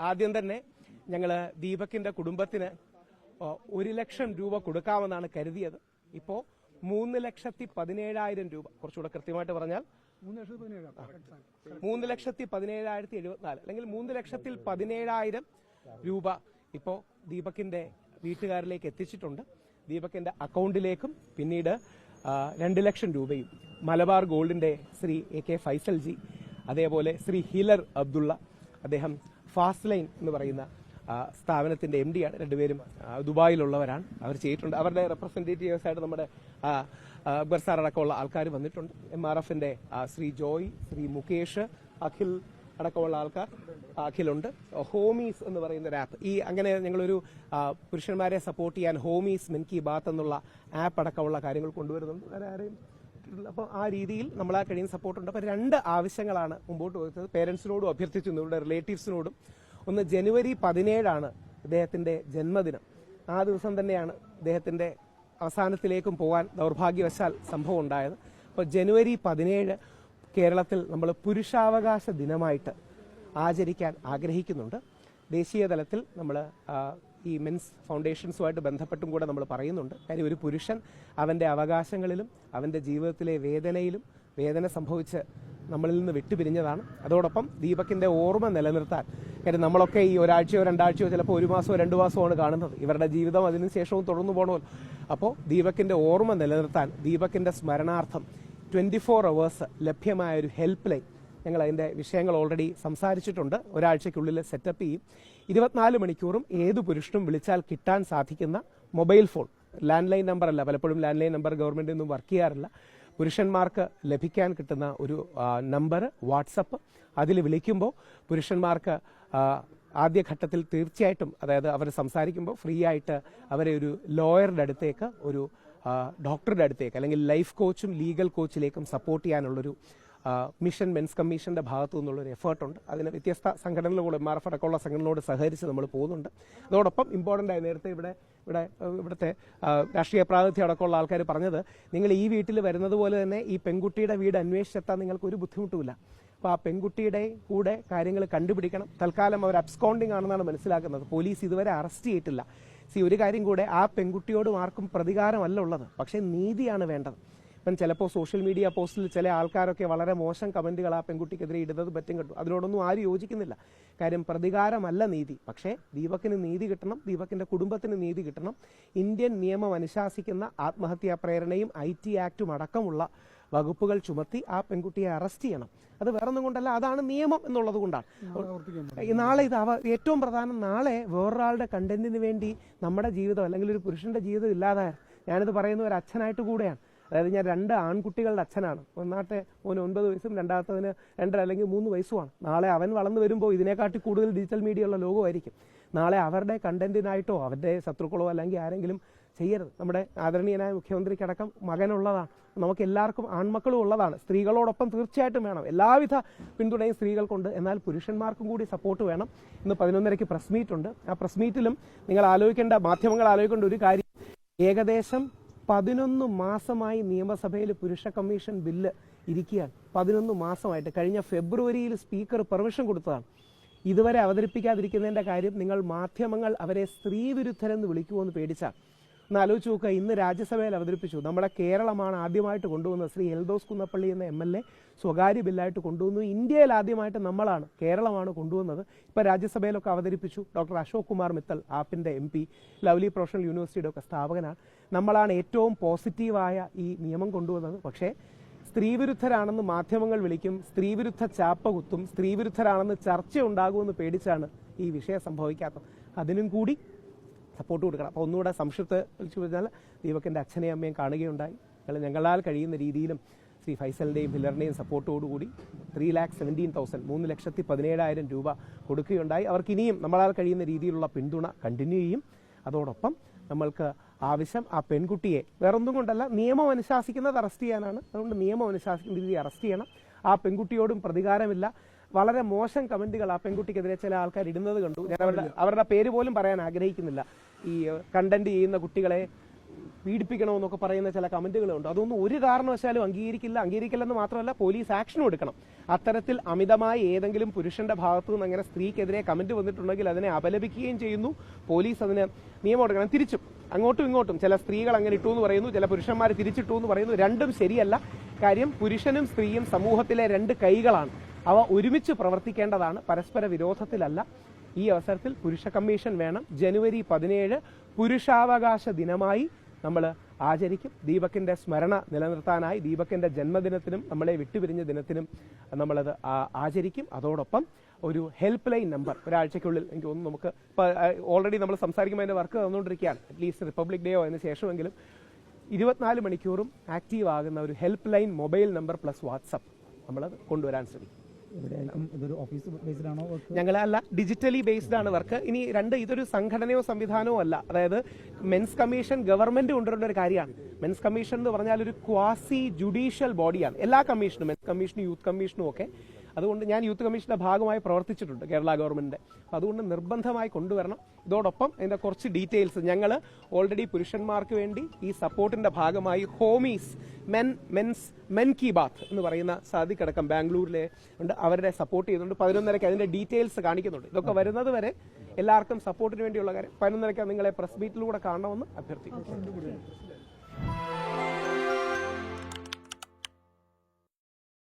ആദ്യം തന്നെ ഞങ്ങൾ ദീപകിന്റെ കുടുംബത്തിന് 1 ലക്ഷം രൂപ കൊടുക്കാമെന്നാണ് കരുതിയത്. ഇപ്പോൾ 3,17,000 രൂപ, കുറച്ചുകൂടെ കൃത്യമായിട്ട് പറഞ്ഞാൽ 3,17,074 അല്ലെങ്കിൽ 3,17,000 രൂപ ഇപ്പോൾ ദീപകിന്റെ വീട്ടുകാരിലേക്ക് എത്തിച്ചിട്ടുണ്ട്. ദീപകിന്റെ അക്കൗണ്ടിലേക്കും പിന്നീട് 2 ലക്ഷം രൂപയും മലബാർ ഗോൾഡിന്റെ ശ്രീ AK ഫൈസൽ ജി, അതേപോലെ ശ്രീ ഹിലർ അബ്ദുള്ള, അദ്ദേഹം ഫാസ്റ്റ് ലൈൻ എന്ന് പറയുന്ന സ്ഥാപനത്തിന്റെ MD ആണ്. രണ്ടുപേരും ദുബായിലുള്ളവരാണ്. അവർ ചെയ്തിട്ടുണ്ട്. അവരുടെ റെപ്രസെന്റേറ്റീവ്സ് ആയിട്ട് നമ്മുടെ അക്ബർ സാർ അടക്കമുള്ള ആൾക്കാർ വന്നിട്ടുണ്ട്. MRFന്റെ ശ്രീ ജോയ്, ശ്രീ മുകേഷ്, അഖിൽ അടക്കമുള്ള ആൾക്കാർ, അഖിലുണ്ട്. ഹോമീസ് എന്ന് പറയുന്ന ഒരു ആപ്പ്, അങ്ങനെ ഞങ്ങളൊരു പുരുഷന്മാരെ സപ്പോർട്ട് ചെയ്യാൻ ഹോമീസ് മൻ കി ബാത്ത് എന്നുള്ള ആപ്പ് അടക്കമുള്ള കാര്യങ്ങൾ കൊണ്ടുവരുന്നുണ്ട്. വേറെ ആരെയും. അപ്പോൾ ആ രീതിയിൽ നമ്മളാ കഴിയുന്ന സപ്പോർട്ടുണ്ട്. അപ്പോൾ 2 ആവശ്യങ്ങളാണ് മുമ്പോട്ട് വെച്ചത്. പേരൻസിനോടും അഭ്യർത്ഥിച്ചു, ഇവരുടെ റിലേറ്റീവ്സിനോടും. ഒന്ന്, ജനുവരി 17 ഇദ്ദേഹത്തിന്റെ ജന്മദിനം. ആ ദിവസം തന്നെയാണ് ഇദ്ദേഹത്തിന്റെ അവസാനത്തിലേക്കും പോകാൻ ദൗർഭാഗ്യവശാൽ സംഭവം ഉണ്ടായത്. അപ്പോൾ ജനുവരി 17 കേരളത്തിൽ നമ്മൾ പുരുഷാവകാശ ദിനമായിട്ട് ആചരിക്കാൻ ആഗ്രഹിക്കുന്നുണ്ട്. ദേശീയ തലത്തിൽ നമ്മൾ ഈ മെൻസ് ഫൗണ്ടേഷൻസുമായിട്ട് ബന്ധപ്പെട്ടും കൂടെ നമ്മൾ പറയുന്നുണ്ട്. കാര്യം ഒരു പുരുഷൻ അവൻ്റെ അവകാശങ്ങളിലും അവൻ്റെ ജീവിതത്തിലെ വേദന സംഭവിച്ച് നമ്മളിൽ നിന്ന് വിട്ടുപിരിഞ്ഞതാണ്. അതോടൊപ്പം ദീപകിന്റെ ഓർമ്മ നിലനിർത്താൻ, കാര്യം നമ്മളൊക്കെ ഈ ഒരാഴ്ചയോ 2 ആഴ്ചയോ ചിലപ്പോൾ 1 മാസമോ 2 മാസമോ കാണുന്നത്. ഇവരുടെ ജീവിതം അതിനുശേഷവും തുടർന്നു പോകണമല്ലോ. അപ്പോൾ ദീപകിന്റെ ഓർമ്മ നിലനിർത്താൻ, ദീപകിന്റെ സ്മരണാർത്ഥം 24 hours ലഭ്യമായ ഒരു ഹെൽപ്പ് ലൈൻ ഞങ്ങൾ അതിന്റെ വിഷയങ്ങൾ ഓൾറെഡി സംസാരിച്ചിട്ടുണ്ട്. ഒരാഴ്ചയ്ക്കുള്ളിൽ സെറ്റപ്പ് ചെയ്യും. 24 മണിക്കൂറും ഏത് പുരുഷനും വിളിച്ചാൽ കിട്ടാൻ സാധിക്കുന്ന mobile phone, land line number അല്ല. പലപ്പോഴും ലാൻഡ് ലൈൻ നമ്പർ ഗവൺമെന്റിൽ നിന്നും വർക്ക് ചെയ്യാറില്ല. പുരുഷന്മാർക്ക് ലഭിക്കാൻ കിട്ടുന്ന ഒരു നമ്പർ വാട്സപ്പ്. അതിൽ വിളിക്കുമ്പോൾ പുരുഷന്മാർക്ക് ആദ്യഘട്ടത്തിൽ തീർച്ചയായിട്ടും, അതായത് അവർ സംസാരിക്കുമ്പോൾ ഫ്രീ ആയിട്ട് അവരെ ഒരു ലോയറുടെ അടുത്തേക്ക്, ഒരു ഡോക്ടറുടെ അടുത്തേക്ക്, അല്ലെങ്കിൽ ലൈഫ് കോച്ചും ലീഗൽ കോച്ചിലേക്കും സപ്പോർട്ട് ചെയ്യാനുള്ളൊരു മിഷൻ മെൻസ് കമ്മീഷന്റെ ഭാഗത്തു നിന്നുള്ളൊരു എഫേർട്ടുണ്ട്. അതിന് വ്യത്യസ്ത സംഘടനകളോട്, MRF അടക്കമുള്ള സംഘടനകളോട് സഹകരിച്ച് നമ്മൾ പോകുന്നുണ്ട്. അതോടൊപ്പം ഇമ്പോർട്ടൻ്റ് ആയി നേരത്തെ ഇവിടുത്തെ രാഷ്ട്രീയ പ്രാതിനിധ്യം അടക്കമുള്ള ആൾക്കാർ പറഞ്ഞത്, നിങ്ങൾ ഈ വീട്ടിൽ വരുന്നത് പോലെ തന്നെ ഈ പെൺകുട്ടിയുടെ വീട് അന്വേഷിച്ചെത്താൻ നിങ്ങൾക്ക് ഒരു ബുദ്ധിമുട്ടുമില്ല. അപ്പോൾ ആ പെൺകുട്ടിയുടെ കൂടെ കാര്യങ്ങൾ കണ്ടുപിടിക്കണം. തൽക്കാലം അവർ അബ്സ്കോണ്ടിങ് ആണെന്നാണ് മനസ്സിലാക്കുന്നത്. പോലീസ് ഇതുവരെ അറസ്റ്റ് ചെയ്തിട്ടില്ല. ഒരു കാര്യം കൂടെ, ആ പെൺകുട്ടിയോടും ആർക്കും പ്രതികാരമല്ല ഉള്ളത്, പക്ഷേ നീതിയാണ് വേണ്ടത്. ഇപ്പം ചിലപ്പോൾ സോഷ്യൽ മീഡിയ പോസ്റ്റിൽ ചില ആൾക്കാരൊക്കെ വളരെ മോശം കമന്റുകൾ ആ പെൺകുട്ടിക്കെതിരെ ഇടുന്നത് പറ്റും കേട്ടു. അതിനോടൊന്നും ആരും യോജിക്കുന്നില്ല. കാര്യം പ്രതികാരമല്ല നീതി. പക്ഷേ ദീപകിന് നീതി കിട്ടണം, ദീപകിന്റെ കുടുംബത്തിന് നീതി കിട്ടണം. ഇന്ത്യൻ നിയമം അനുശാസിക്കുന്ന ആത്മഹത്യാ പ്രേരണയും IT ആക്ടും അടക്കമുള്ള വകുപ്പുകൾ ചുമത്തി ആ പെൺകുട്ടിയെ അറസ്റ്റ് ചെയ്യണം. അത് വേറൊന്നും കൊണ്ടല്ല, അതാണ് നിയമം എന്നുള്ളത് കൊണ്ടാണ്. നാളെ ഏറ്റവും പ്രധാനം, നാളെ വേറൊരാളുടെ കണ്ടന്റിന് വേണ്ടി നമ്മുടെ ജീവിതം അല്ലെങ്കിൽ ഒരു പുരുഷന്റെ ജീവിതം ഇല്ലാതായ, ഞാനിത് പറയുന്ന ഒരു അച്ഛനായിട്ട് കൂടെയാണ്. അതായത് ഞാൻ 2 ആൺകുട്ടികളുടെ അച്ഛനാണ്. ഒന്നാമത്തെ മോന് 9 വയസ്സും രണ്ടാമത്തതിന് 2 അല്ലെങ്കിൽ 3 വയസ്സുമാണ്. നാളെ അവൻ വളർന്നു വരുമ്പോൾ ഇതിനെക്കാട്ടി കൂടുതൽ ഡിജിറ്റൽ മീഡിയ ഉള്ള ലോകമായിരിക്കും. നാളെ അവരുടെ കണ്ടന്റിനായിട്ടോ അവരുടെ ശത്രുക്കളോ അല്ലെങ്കിൽ ആരെങ്കിലും ചെയ്യരുത്. നമ്മുടെ ആദരണീയനായ മുഖ്യമന്ത്രിക്കടക്കം മകനുള്ളതാണ്. നമുക്ക് എല്ലാവർക്കും ആൺമക്കളും ഉള്ളതാണ്. സ്ത്രീകളോടൊപ്പം തീർച്ചയായിട്ടും വേണം എല്ലാവിധ പിന്തുണയും സ്ത്രീകൾക്കുണ്ട്. എന്നാൽ പുരുഷന്മാർക്കും കൂടി സപ്പോർട്ട് വേണം. ഇന്ന് 11:30 പ്രസ് മീറ്റ് ഉണ്ട്. ആ പ്രസ് മീറ്റിലും നിങ്ങൾ മാധ്യമങ്ങൾ ആലോചിക്കേണ്ട ഒരു കാര്യം, ഏകദേശം 11 മാസമായി നിയമസഭയിൽ പുരുഷ കമ്മീഷൻ ബില്ല് ഇരിക്കുകയാണ്. 11 മാസമായിട്ട്. കഴിഞ്ഞ ഫെബ്രുവരിയിൽ സ്പീക്കർ പെർമിഷൻ കൊടുത്തതാണ്. ഇതുവരെ അവതരിപ്പിക്കാതിരിക്കുന്നതിന്റെ കാര്യം, നിങ്ങൾ മാധ്യമങ്ങൾ അവരെ സ്ത്രീവിരുദ്ധരെന്ന് വിളിക്കുമെന്ന് പേടിച്ചാൽ ഒന്ന് ആലോചിച്ച് നോക്കുക. ഇന്ന് രാജ്യസഭയിൽ അവതരിപ്പിച്ചു. നമ്മുടെ കേരളമാണ് ആദ്യമായിട്ട് കൊണ്ടുവന്നത്. ശ്രീ എൽദോസ് കുന്നപ്പള്ളി എന്ന MLA സ്വകാര്യ ബില്ലായിട്ട് കൊണ്ടുവന്നു. ഇന്ത്യയിൽ ആദ്യമായിട്ട് നമ്മളാണ്, കേരളമാണ് കൊണ്ടുവന്നത്. ഇപ്പോൾ രാജ്യസഭയിലൊക്കെ അവതരിപ്പിച്ചു. ഡോക്ടർ അശോക് കുമാർ മിത്തൽ, ആപ്പിന്റെ MP, ലവ്ലി പ്രൊഫഷണൽ യൂണിവേഴ്സിറ്റിയുടെ ഒക്കെ സ്ഥാപകനാണ്. നമ്മളാണ് ഏറ്റവും പോസിറ്റീവായ ഈ നിയമം കൊണ്ടുവന്നത്. പക്ഷേ സ്ത്രീവിരുദ്ധരാണെന്ന് മാധ്യമങ്ങൾ വിളിക്കും, സ്ത്രീവിരുദ്ധ ചാപ്പ കുത്തും, സ്ത്രീവിരുദ്ധരാണെന്ന് ചർച്ച ഉണ്ടാകുമെന്ന് പേടിച്ചാണ് ഈ വിഷയം സംഭവിക്കാത്തത്. അതിനും കൂടി സപ്പോർട്ട് കൊടുക്കണം. അപ്പോൾ ഒന്നുകൂടെ സംക്ഷിപ്ത വിളിച്ചു പറഞ്ഞാൽ, ദീപകിന്റെ അച്ഛനെയും അമ്മയും കാണുകയുണ്ടായി. ഞങ്ങളാൽ കഴിയുന്ന രീതിയിലും ശ്രീ ഫൈസലിന്റെയും ഹില്ലറിന്റെയും സപ്പോർട്ടോടുകൂടി 3,17,000 3,17,000 രൂപ കൊടുക്കുകയുണ്ടായി. അവർക്ക് ഇനിയും നമ്മളാൽ കഴിയുന്ന രീതിയിലുള്ള പിന്തുണ കണ്ടിന്യൂ ചെയ്യും. അതോടൊപ്പം നമ്മൾക്ക് ആവശ്യം ആ പെൺകുട്ടിയെ വേറൊന്നും കൊണ്ടല്ല, നിയമം അനുശാസിക്കുന്നത് അറസ്റ്റ് ചെയ്യാനാണ്. അതുകൊണ്ട് നിയമം അനുശാസിക്കുന്ന രീതി അറസ്റ്റ് ചെയ്യണം. ആ പെൺകുട്ടിയോടും പ്രതികാരമില്ല. വളരെ മോശം കമന്റുകൾ ആ പെൺകുട്ടിക്കെതിരെ ചില ആൾക്കാർ ഇടുന്നത് കണ്ടു. ഞാൻ അവരുടെ പേര് പോലും പറയാൻ ആഗ്രഹിക്കുന്നില്ല. ഈ കണ്ടന്റ് ചെയ്യുന്ന കുട്ടികളെ പീഡിപ്പിക്കണമെന്നൊക്കെ പറയുന്ന ചില കമന്റുകളുണ്ട്. അതൊന്നും ഒരു കാരണവശാലും അംഗീകരിക്കില്ലെന്ന് മാത്രമല്ല പോലീസ് ആക്ഷനും എടുക്കണം. അത്തരത്തിൽ അമിതമായി ഏതെങ്കിലും പുരുഷന്റെ ഭാഗത്തു നിന്ന് അങ്ങനെ സ്ത്രീക്കെതിരെ കമന്റ് വന്നിട്ടുണ്ടെങ്കിൽ അതിനെ അപലപിക്കുകയും ചെയ്യുന്നു. പോലീസ് അതിന് നിയമം എടുക്കണം. തിരിച്ചും അങ്ങോട്ടും ഇങ്ങോട്ടും ചില സ്ത്രീകൾ അങ്ങനെ ഇട്ടു എന്ന് പറയുന്നു, ചില പുരുഷന്മാർ തിരിച്ചിട്ടു എന്ന് പറയുന്നു. രണ്ടും ശരിയല്ല. കാര്യം പുരുഷനും സ്ത്രീയും സമൂഹത്തിലെ രണ്ട് കൈകളാണ്. അവ ഒരുമിച്ച് പ്രവർത്തിക്കേണ്ടതാണ്, പരസ്പര വിരോധത്തിലല്ല. ഈ അവസരത്തിൽ പുരുഷ കമ്മീഷൻ വേണം. ജനുവരി 17 പുരുഷാവകാശ ദിനമായി നമ്മൾ ആചരിക്കും. ദീപകിന്റെ സ്മരണ നിലനിർത്താനായി ദീപകിന്റെ ജന്മദിനത്തിനും നമ്മളെ വിട്ടുപിരിഞ്ഞ ദിനത്തിനും നമ്മളത് ആചരിക്കും. അതോടൊപ്പം ഒരു ഹെൽപ്പ് ലൈൻ നമ്പർ ഒരാഴ്ചയ്ക്കുള്ളിൽ എനിക്ക് തോന്നുന്നു നമുക്ക് ഓൾറെഡി നമ്മൾ സംസാരിക്കുമ്പോൾ അതിന്റെ വർക്ക് തന്നുകൊണ്ടിരിക്കുകയാണ്. അറ്റ്ലീസ്റ്റ് റിപ്പബ്ലിക് ഡേയോ അതിന് ശേഷമെങ്കിലും 24 മണിക്കൂറും ആക്റ്റീവ് ആകുന്ന ഒരു help line mobile number plus WhatsApp നമ്മളത് കൊണ്ടുവരാൻ ശ്രമിക്കും. ഞങ്ങളല്ല, ഡിജിറ്റലി ബേസ്ഡ് ആണ് വർക്ക്. ഇനി ഇതൊരു സംഘടനയോ സംവിധാനമോ അല്ല. അതായത് മെൻസ് കമ്മീഷൻ ഗവൺമെന്റ് കൊണ്ടുവരേണ്ട ഒരു കാര്യമാണ്. മെൻസ് കമ്മീഷൻ എന്ന് പറഞ്ഞാൽ ഒരു ക്വാസി ജുഡീഷ്യൽ ബോഡിയാണ്. എല്ലാ കമ്മീഷനും, മെൻസ് കമ്മീഷനും യൂത്ത് കമ്മീഷനും ഒക്കെ. അതുകൊണ്ട് ഞാൻ യൂത്ത് കമ്മീഷന്റെ ഭാഗമായി പ്രവർത്തിച്ചിട്ടുണ്ട് കേരള ഗവൺമെന്റിന്റെ. അതുകൊണ്ട് നിർബന്ധമായി കൊണ്ടുവരണം. ഇതോടൊപ്പം അതിന്റെ കുറച്ച് ഡീറ്റെയിൽസ് ഞങ്ങൾ ഓൾറെഡി പുരുഷന്മാർക്ക് വേണ്ടി ഈ സപ്പോർട്ടിന്റെ ഭാഗമായി ഹോമീസ് മെൻ കി ബാത്ത് എന്ന് പറയുന്ന സാദിഖടക്കം ബാംഗ്ലൂരിലെ ഉണ്ട്, അവരുടെ സപ്പോർട്ട് ചെയ്യുന്നുണ്ട്. 11:30 അതിന്റെ ഡീറ്റെയിൽസ് കാണിക്കുന്നുണ്ട്. ഇതൊക്കെ വരുന്നത് വരെ എല്ലാവർക്കും സപ്പോർട്ടിന് വേണ്ടിയുള്ള കാര്യം 11:30 നിങ്ങളെ പ്രസ് മീറ്റിലൂടെ കാണണമെന്ന് അഭ്യർത്ഥിക്കുന്നു.